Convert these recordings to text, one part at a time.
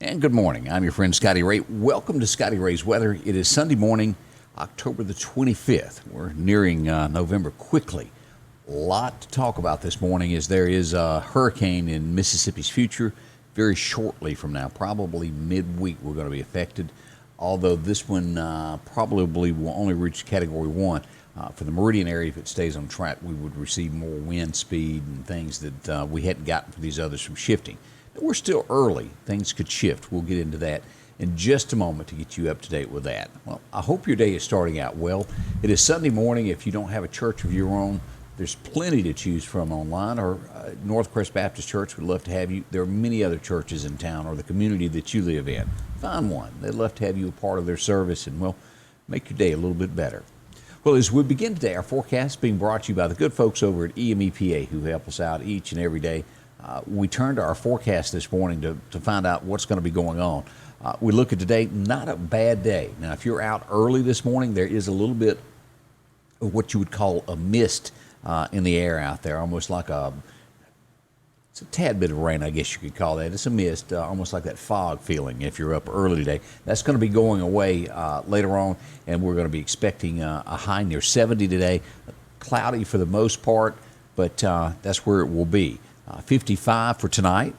And good morning. I'm your friend Scotty Ray. Welcome to Scotty Ray's Weather. It is Sunday morning, October the 25th. We're nearing November quickly. A lot to talk about this morning as there is a hurricane in Mississippi's future very shortly from now. Probably midweek we're going to be affected, although this one probably will only reach Category 1. For the Meridian area, if it stays on track, we would receive more wind speed and things that we hadn't gotten for these others from shifting. We're still early. Things could shift. We'll get into that in just a moment to get you up to date with that. Well, I hope your day is starting out well. It is Sunday morning. If you don't have a church of your own, there's plenty to choose from online, or Northcrest Baptist Church would love to have you. There are many other churches in town or the community that you live in. Find one. They'd love to have you a part of their service, and we'll make your day a little bit better. Well, as we begin today, our forecast is being brought to you by the good folks over at EMEPA who help us out each and every day. We turned to our forecast this morning to find out what's going to be going on. We look at today, not a bad day. Now, if you're out early this morning, there is a little bit of what you would call a mist in the air out there, almost like it's a tad bit of rain, I guess you could call that. It's a mist, almost like that fog feeling if you're up early today. That's going to be going away later on, and we're going to be expecting a high near 70 today. Cloudy for the most part, but that's where it will be. 55 for tonight,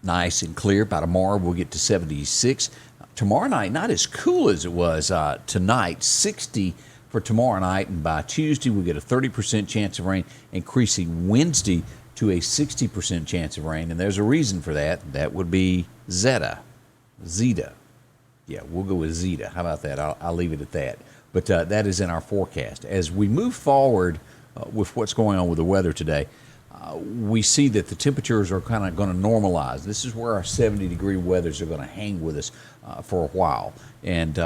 nice and clear. By tomorrow, we'll get to 76. Tomorrow night, not as cool as it was tonight, 60 for tomorrow night. And by Tuesday, we'll get a 30% chance of rain, increasing Wednesday to a 60% chance of rain. And there's a reason for that. That would be Zeta. Yeah, we'll go with Zeta. How about that? I'll leave it at that. But that is in our forecast. As we move forward with what's going on with the weather today, we see that the temperatures are kind of going to normalize. This is where our 70-degree weathers are going to hang with us for a while, and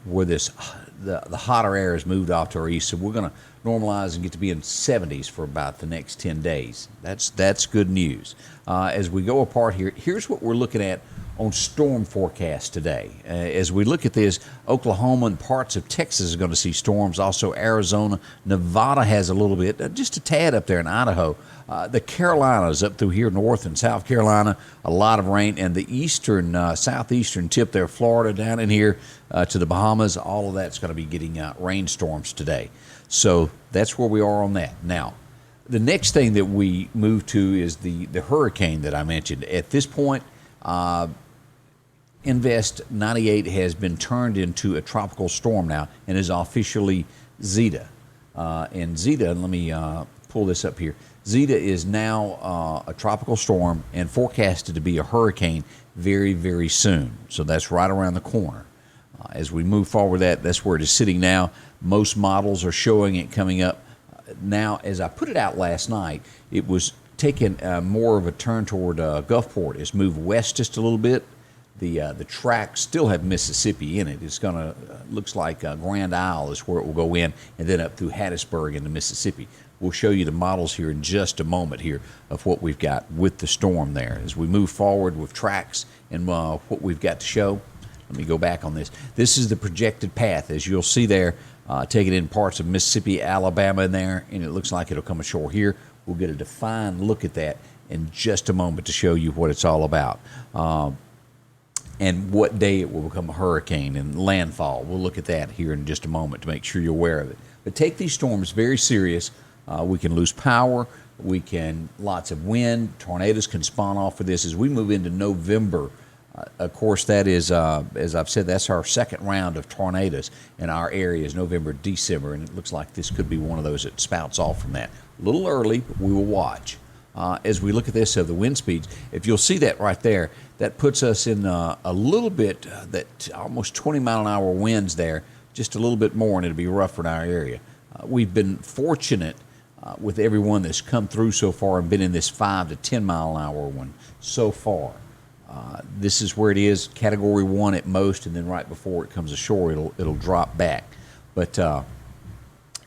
where the hotter air has moved off to our east, so we're going to normalize and get to be in 70s for about the next 10 days. That's good news. As we go apart here, here's what we're looking at on storm forecast today. As we look at this, Oklahoma and parts of Texas are going to see storms. Also Arizona, Nevada has a little bit, just a tad up there in Idaho. The Carolinas up through here, North and South Carolina, a lot of rain. And the eastern, southeastern tip there, Florida down in here to the Bahamas, all of that's going to be getting rainstorms today. So that's where we are on that. Now, the next thing that we move to is the hurricane that I mentioned. At this point, Invest 98 has been turned into a tropical storm now and is officially Zeta. And Zeta, let me pull this up here. Zeta is now a tropical storm and forecasted to be a hurricane very, very soon. So that's right around the corner. As we move forward, that's where it is sitting now. Most models are showing it coming up. Now, as I put it out last night, it was taking more of a turn toward Gulfport. It's moved west just a little bit. The tracks still have Mississippi in it. It's going to, looks like Grand Isle is where it will go in, and then up through Hattiesburg into Mississippi. We'll show you the models here in just a moment here of what we've got with the storm there. As we move forward with tracks and what we've got to show, let me go back on this. This is the projected path, as you'll see there, taking in parts of Mississippi, Alabama in there, and it looks like it'll come ashore here. We'll get a defined look at that in just a moment to show you what it's all about. And what day it will become a hurricane and landfall. We'll look at that here in just a moment to make sure you're aware of it. But take these storms very serious. We can lose power. Lots of wind. Tornadoes can spawn off of this as we move into November. Of course, that is, as I've said, that's our second round of tornadoes in our area is November, December, and it looks like this could be one of those that spouts off from that. A little early, but we will watch. As we look at this of the wind speeds, if you'll see that right there, that puts us in a little bit, that almost 20-mile-an-hour winds there, just a little bit more, and it'll be rougher in our area. We've been fortunate with everyone that's come through so far and been in this 5 to 10-mile-an-hour one so far. This is where it is, Category 1 at most, and then right before it comes ashore, it'll drop back. But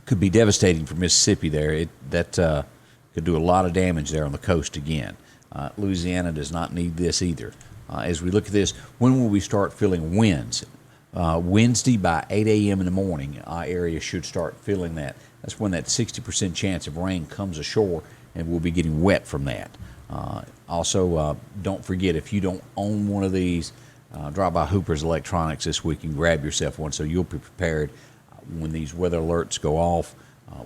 could be devastating for Mississippi there. That could do a lot of damage there on the coast again. Louisiana does not need this either. As we look at this, when will we start feeling winds? Wednesday by 8 a.m. in the morning, our area should start feeling that. That's when that 60% chance of rain comes ashore, and we'll be getting wet from that. Also, don't forget, if you don't own one of these, drop by Hooper's Electronics this week and grab yourself one so you'll be prepared when these weather alerts go off,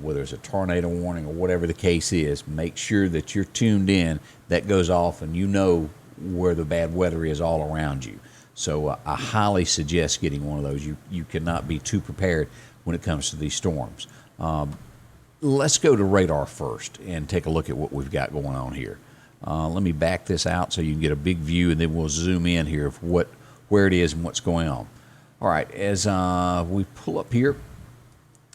whether it's a tornado warning or whatever the case is. Make sure that you're tuned in. That goes off and you know where the bad weather is all around you. So I highly suggest getting one of those. You cannot be too prepared when it comes to these storms. Let's go to radar first and take a look at what we've got going on here. Let me back this out so you can get a big view, and then we'll zoom in here of where it is and what's going on. All right, as we pull up here,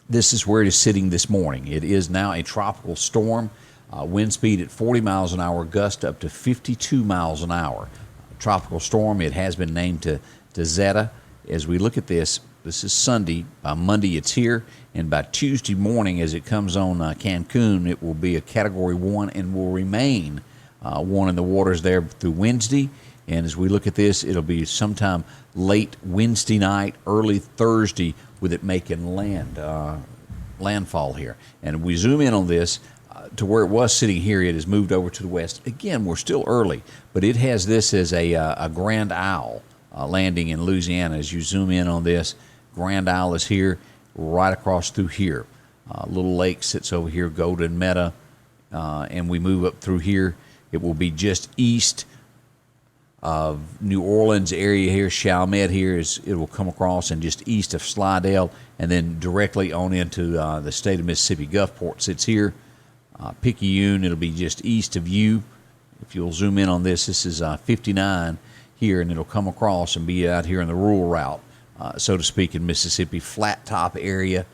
this is where it is sitting this morning. It is now a tropical storm. Wind speed at 40 miles an hour, gust up to 52 miles an hour. Tropical storm. It has been named to Zeta. As we look at this, this is Sunday. By Monday, it's here. And by Tuesday morning, as it comes on Cancun, it will be a Category 1 and will remain 1 in the waters there through Wednesday. And as we look at this, it'll be sometime late Wednesday night, early Thursday, with it making landfall here. And we zoom in on this to where it was sitting here. It has moved over to the west. Again, we're still early, but it has this as a Grand Isle landing in Louisiana. As you zoom in on this, Grand Isle is here, right across through here. Little Lake sits over here, Golden Meta, and we move up through here. It will be just east of New Orleans area here. Chalmette here it will come across and just east of Slidell, and then directly on into the state of Mississippi. Gulfport sits here. Picayune, it'll be just east of you. If you'll zoom in on this, this is 59 here, and it'll come across and be out here in the rural route, so to speak, in Mississippi. Flat top area.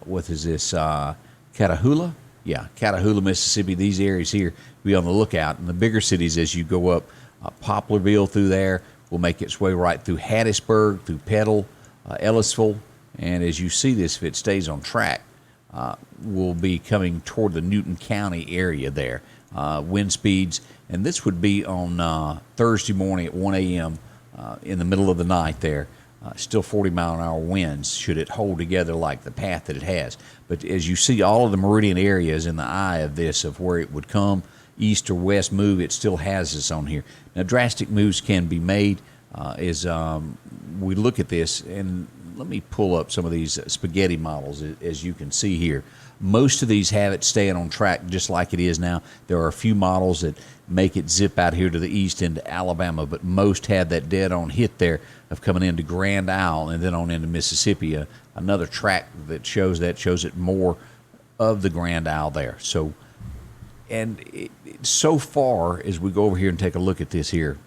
What is this? Catahoula? Yeah, Catahoula, Mississippi. These areas here, be on the lookout. And the bigger cities as you go up, Poplarville through there will make its way right through Hattiesburg, through Petal, Ellisville. And as you see this, if it stays on track, will be coming toward the Newton County area there. Wind speeds, and this would be on Thursday morning at 1 a.m. In the middle of the night there. Still 40-mile-an-hour winds should it hold together like the path that it has. But as you see, all of the meridian areas in the eye of this, of where it would come, east or west move, it still has this on here. Now, drastic moves can be made as we look at this, and let me pull up some of these spaghetti models. As you can see here, most of these have it staying on track just like it is now. There are a few models that make it zip out here to the east into Alabama, but most have that dead-on hit there of coming into Grand Isle and then on into Mississippi. Another track that shows it more of the Grand Isle there. So, and so far as we go over here and take a look at this here,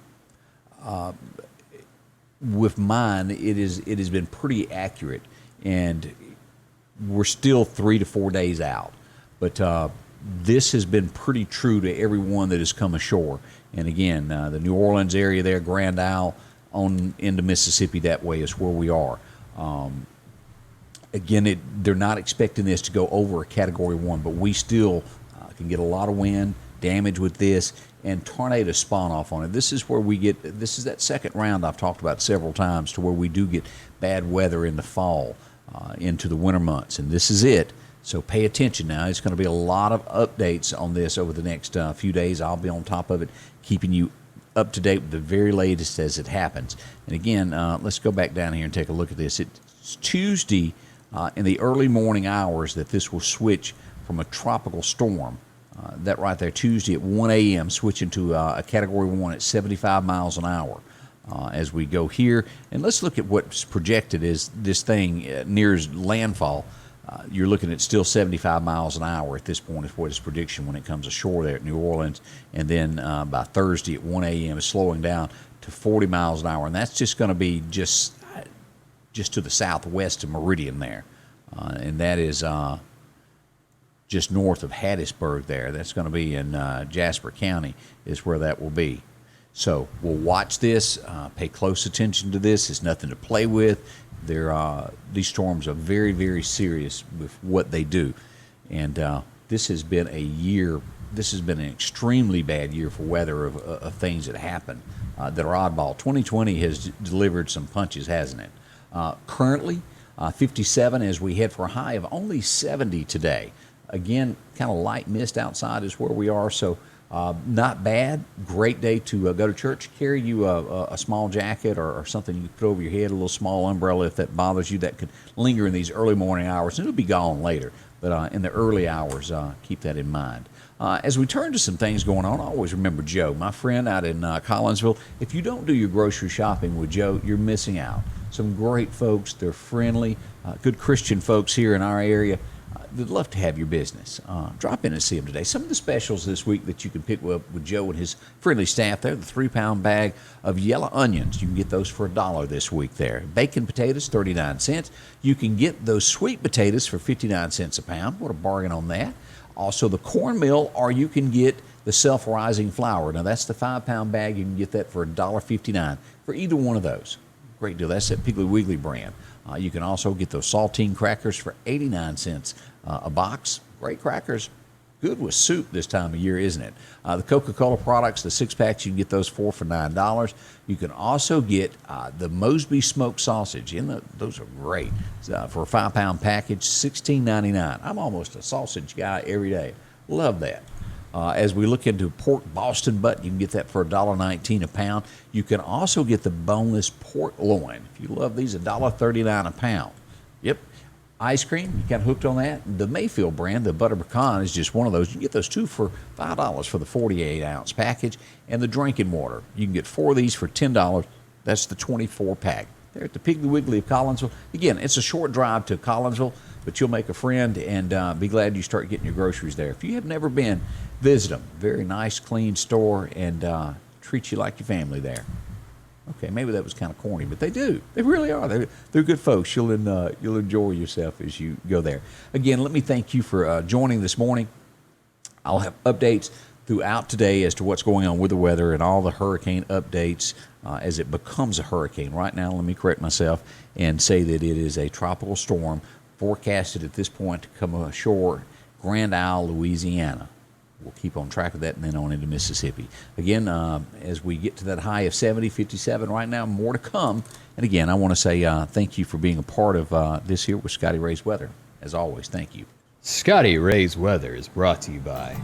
with mine, it has been pretty accurate, and we're still 3 to 4 days out. But this has been pretty true to everyone that has come ashore. And again, the New Orleans area there, Grand Isle, on into Mississippi, that way is where we are. Again, they're not expecting this to go over a Category 1, but we still can get a lot of wind, damage with this, and tornado spawn off on it. This is where we get, this is that second round I've talked about several times, to where we do get bad weather in the fall, into the winter months, and this is it. So pay attention now. It's going to be a lot of updates on this over the next few days. I'll be on top of it, keeping you up to date with the very latest as it happens. And again, let's go back down here and take a look at this. It's Tuesday in the early morning hours that this will switch from a tropical storm. That right there, Tuesday at 1 a.m., switching to a Category 1 at 75 miles an hour. As we go here, and let's look at what's projected as this thing nears landfall. You're looking at still 75 miles an hour at this point is what is prediction when it comes ashore there at New Orleans. And then by Thursday at 1 a.m. is slowing down to 40 miles an hour. And that's just going to be just to the southwest of Meridian there. And that is just north of Hattiesburg there. That's going to be in Jasper County is where that will be. So we'll watch this, pay close attention to this. It's nothing to play with. These storms are very, very serious with what they do. And this has been a year, this has been an extremely bad year for weather of things that happen that are oddball. 2020 has delivered some punches, hasn't it? Currently, 57 as we head for a high of only 70 today. Again, kind of light mist outside is where we are, so Not bad. Great day to go to church. Carry you a small jacket or something you can put over your head, a little small umbrella if that bothers you. That could linger in these early morning hours, and it'll be gone later. But in the early hours, keep that in mind. As we turn to some things going on, I always remember Joe, my friend out in Collinsville. If you don't do your grocery shopping with Joe, you're missing out. Some great folks. They're friendly, good Christian folks here in our area. They'd love to have your business. Drop in and see them today. Some of the specials this week that you can pick up with Joe and his friendly staff there, the 3-pound bag of yellow onions. You can get those for $1 this week there. Bacon potatoes, 39 cents. You can get those sweet potatoes for 59 cents a pound. What a bargain on that. Also the cornmeal, or you can get the self-rising flour. Now that's the 5-pound bag. You can get that for $1.59 for either one of those. Great deal. That's that Piggly Wiggly brand. You can also get those saltine crackers for 89 cents a box. Great crackers. Good with soup this time of year, isn't it? The Coca-Cola products, the 6-packs, you can get those for $9. You can also get the Mosby smoked sausage. Those are great. For a 5-pound package, $16.99. I'm almost a sausage guy every day. Love that. As we look into pork Boston butt, you can get that for $1.19 a pound. You can also get the boneless pork loin. If you love these, $1.39 a pound. Yep. Ice cream, you got hooked on that. The Mayfield brand, the butter pecan, is just one of those. You can get those two for $5 for the 48-ounce package. And the drinking water, you can get 4 of these for $10. That's the 24-pack. They're at the Piggly Wiggly of Collinsville. Again, it's a short drive to Collinsville, but you'll make a friend and be glad you start getting your groceries there. If you have never been, visit them. Very nice, clean store, and treat you like your family there. Okay, maybe that was kind of corny, but they do. They really are. They're good folks. You'll enjoy yourself as you go there. Again, let me thank you for joining this morning. I'll have updates throughout today as to what's going on with the weather and all the hurricane updates as it becomes a hurricane. Right now, let me correct myself and say that it is a tropical storm forecasted at this point to come ashore Grand Isle, Louisiana. We'll keep on track of that and then on into Mississippi. Again, as we get to that high of 70, 57 right now, more to come. And again, I want to say thank you for being a part of this here with Scotty Ray's Weather. As always, thank you. Scotty Ray's Weather is brought to you by